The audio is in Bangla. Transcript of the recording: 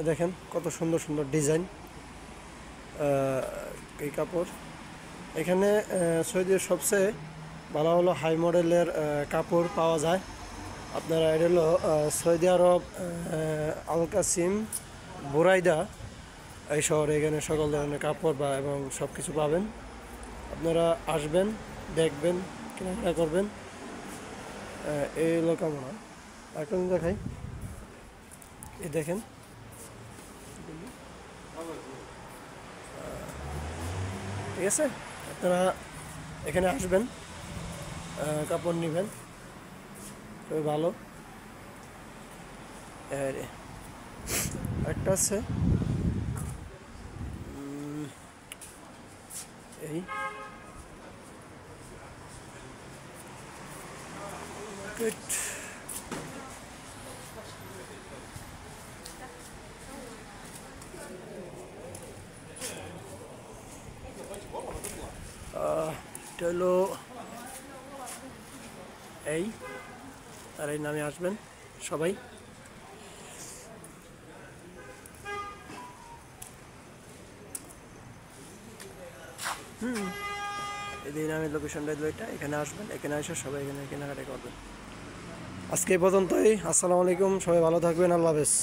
দেখেন কত সুন্দর সুন্দর ডিজাইন এই কাপড়। এখানে সৌদির সবচেয়ে ভালো ভালো হাই মডেলের কাপড় পাওয়া যায়। আপনারা এটা হলো সৌদি আরব আল কাসিম বুরাইদা এই শহরে এখানে সকল ধরনের কাপড় এবং সব কিছু পাবেন। আপনারা আসবেন, দেখবেন, কেনাকাটা করবেন। এই হলো কামনা। এখন দেখাই, এই দেখেন ঠিক আছে। আপনারা এখানে আসবেন, কাপড় নেবেন, খুবই ভালো। একটা আছে এই এটা হলো এই, আর এই নামে আসবেন সবাই। এই নামের লোকেশনটা হলো এটা। এখানে আসবেন, এখানে এসে সবাই এখানে কেনাকাটা করবেন। আজকে এই পর্যন্তই। আসসালামু আলাইকুম, সবাই ভালো থাকবেন। আল্লাহ হাফেজ।